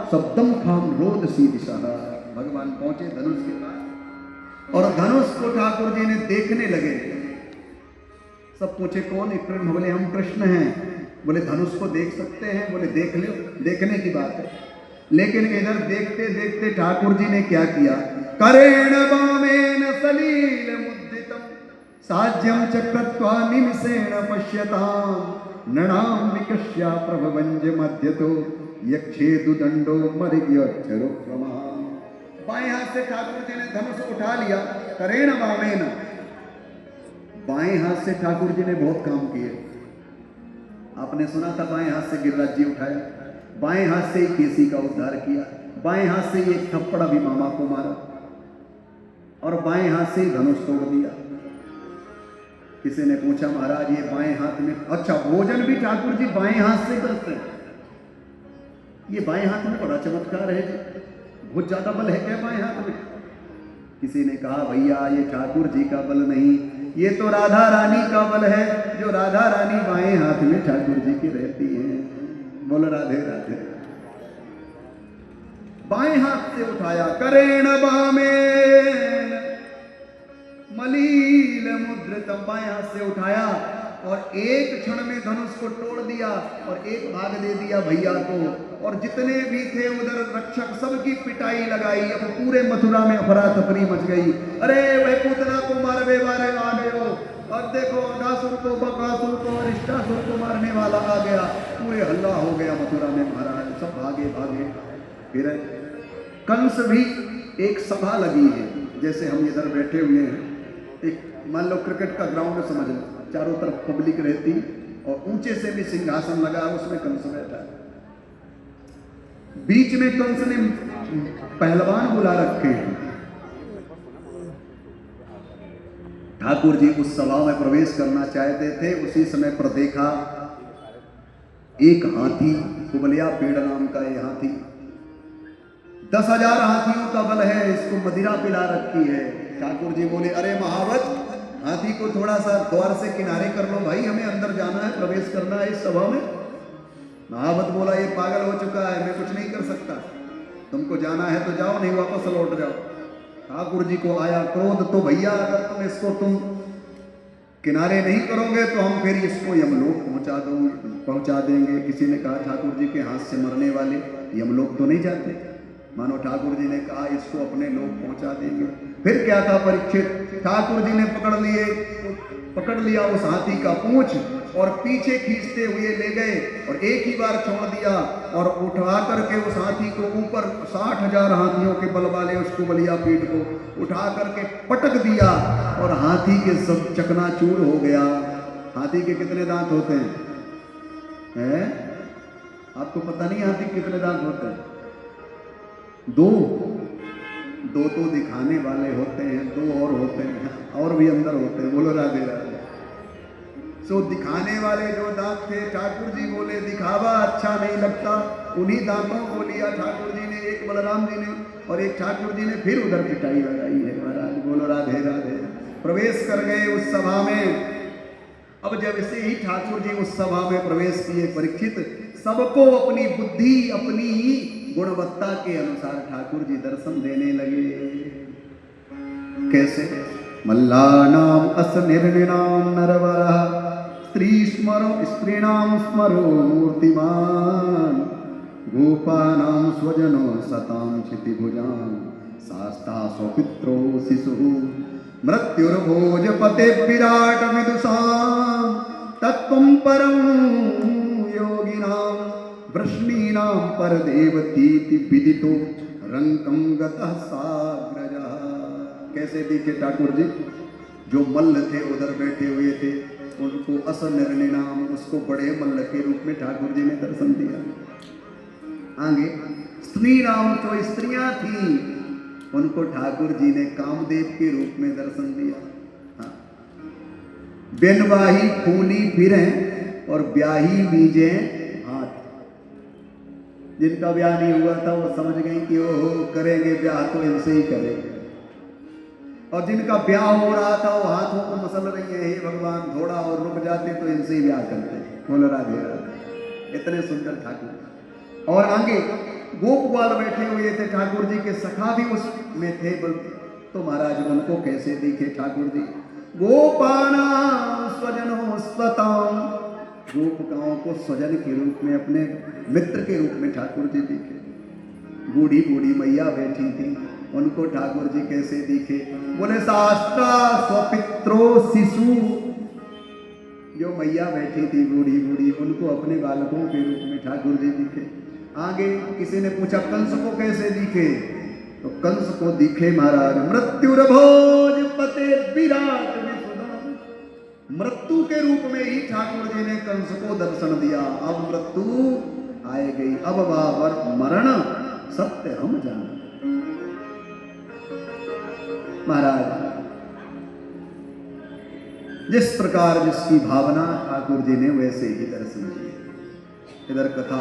शब्दम खाम रोद सी दिशा। भगवान पहुंचे धनुष के पास और धनुष को ठाकुर जी ने देखने लगे। सब पूछे कौन है कृष्ण? बोले हम कृष्ण हैं। बोले धनुष को देख सकते हैं? बोले देख लो, देखने की बात है। लेकिन इधर देखते देखते ठाकुर जी ने क्या किया? करेण वामेन सलील मुद्रितम साज्यम चक्रत्वा निमिषेण पश्यताम नृणाम विकश्या प्रभवंज मध्यतो यक्षेदु दंडो मरिग्यक्षरो क्रमः। बाएं हाथ से ठाकुर जी ने धनुष उठा लिया। करेण वामेन, बाएं हाथ से ठाकुर जी ने बहुत काम किए। आपने सुना था बाएं हाथ से गिरिराज जी उठाया, बाएं हाथ से ही केसी का उद्धार किया, बाएं हाथ से ही एक थप्पड़ भी मामा को मारा और बाएं हाथ से ही धनुष तोड़ दिया। किसी ने पूछा महाराज ये बाएं हाथ में, अच्छा भोजन भी ठाकुर जी बाएं हाथ से करते हैं? ये बाएं हाथ में बड़ा चमत्कार है जी, बहुत ज्यादा बल है क्या बाएं हाथ में? किसी ने कहा भैया ये ठाकुर जी का बल नहीं, ये तो राधा रानी का बल है, जो राधा रानी बाएं हाथ में ठाकुर जी की रहती है। बोलो राधे राधे। बाएं हाथ से उठाया, करेण वामेन मलील मुद्रितम, बाएं हाथ से उठाया और एक क्षण में धनुष को तोड़ दिया और एक भाग दे दिया भैया को। और जितने भी थे उधर रक्षक सबकी पिटाई लगाई। अब पूरे मथुरा में अफरा तफरी मच गई। अरे वह पूतना को मारवे वाले आ गए हो, और देखो अगासुर को, बकासुर को, अरिष्टासुर को मारने वाला आ गया। पूरे हल्ला हो गया मथुरा में महाराज, सब भागे भागे। फिर कंस भी, एक सभा लगी है जैसे हम इधर बैठे हुए हैं, एक मान लो क्रिकेट का ग्राउंड समझ लो, चारों तरफ पब्लिक रहती और ऊंचे से भी सिंहासन लगा, उसमें कंस बैठा है। बीच में कंस ने पहलवान बुला रखे हैं। ठाकुर जी उस सभा में प्रवेश करना चाहते थे, उसी समय पर देखा एक हाथी, कुबलिया पेड़ नाम का ये हाथी, 10,000 हाथियों का बल है, इसको मदिरा पिला रखी है। ठाकुर जी बोले अरे महावत, हाथी को थोड़ा सा द्वार से किनारे कर लो भाई, हमें अंदर जाना है, प्रवेश करना है इस सभा में। महावत बोला ये पागल हो चुका है, मैं कुछ नहीं कर सकता, तुमको जाना है तो जाओ, नहीं वापस लौट जाओ। ठाकुर जी को आया क्रोध, तो भैया अगर तुम किनारे नहीं करोगे तो हम फिर इसको यमलोक पहुंचा देंगे। किसी ने कहा ठाकुर जी के हाथ से मरने वाले यमलोक तो नहीं जाते। मानो ठाकुर जी ने कहा इसको अपने लोग पहुंचा देंगे। फिर क्या था परीक्षित, ठाकुर जी ने पकड़ लिया उस हाथी का पूंछ और पीछे खींचते हुए ले गए और एक ही बार छोड़ दिया और उठा करके उस हाथी को ऊपर 60,000 हाथियों के बल वाले उस कुबलिया पीठ को उठा करके पटक दिया और हाथी के सब चकनाचूर हो गया। हाथी के कितने दांत होते हैं? आपको पता नहीं हाथी के कितने दांत होते हैं? दो तो दिखाने वाले होते हैं, दो और होते हैं, और भी अंदर होते हैं। बोलो राधे राधे। सो दिखाने वाले जो दांत थे, ठाकुर जी बोले दिखावा अच्छा नहीं लगता, उन्हीं दांतों को लिया ठाकुर जी ने, एक बलराम जी ने और एक ठाकुर जी ने फिर उधर पिटाई लगाई है महाराज। बोलो राधे राधे। प्रवेश कर गए उस सभा में। अब जब से ही ठाकुर जी उस सभा में प्रवेश किए परीक्षित, सबको अपनी बुद्धि, अपनी गुणवत्ता के अनुसार ठाकुर जी दर्शन देने लगे। कैसे? मल्लानाम असनिर्णिनाम नरवरः स्त्रीणाम स्मरो मूर्तिमान गोपानाम स्वजनो सताम क्षितिभुजाम शास्ता स्वपित्रो शिशु मृत्युर्भोजपते विराट विदुषाम तत्त्वं परम योगिनाम वृष्णीनां परदेवतीति विदितो रंकं गतः साग्रजः। कैसे दिखे ठाकुर जी? जो मल्ल थे उधर बैठे हुए थे, उनको असनिर्णिनाम, उसको बड़े मल्ल के रूप में ठाकुर जी ने दर्शन दिया। आगे स्त्रीणाम, जो स्त्रियां थी उनको ठाकुर जी ने कामदेव के रूप में दर्शन दिया। बेनवाही खूनी फिरे और ब्याही बीजे हाथ। जिनका ब्याह नहीं हुआ था वो समझ गए कि ओहो करेंगे ब्याह तो इनसे ही करेंगे, और जिनका ब्याह हो रहा था वो हाथों को मसल रही है, हे भगवान थोड़ा और रुक जाते तो इनसे ही ब्याह करते। बोलो राधे राधे। इतने सुंदर ठाकुर। और आगे गोपवाल बैठे हुए थे, ठाकुर जी के सखा भी उसमें थे। तो महाराज उनको कैसे दिखे ठाकुर जी? गोपाना स्वजनो स्वताम, गोपिकाओं को स्वजन के रूप में, अपने मित्र के रूप में ठाकुर जी दिखे। बूढ़ी बूढ़ी मैया बैठी थी, उनको ठाकुर जी कैसे दिखे? बोले शास्त्रा स्वपित्रो शिशु, जो मैया बैठी थी बूढ़ी बूढ़ी, उनको अपने बालकों के रूप में ठाकुर जी दिखे। आगे किसी ने पूछा कंस को कैसे दिखे? तो कंस को दिखे महाराज मृत्युरभोज पते विराट में सुधा, मृत्यु के रूप में ही ठाकुर जी ने कंस को दर्शन दिया। अब मृत्यु आए गई, अब बाबर मरण सत्य हम जाना। महाराज जिस प्रकार जिसकी भावना ठाकुर जी ने वैसे ही दर्शन दिए। इधर कथा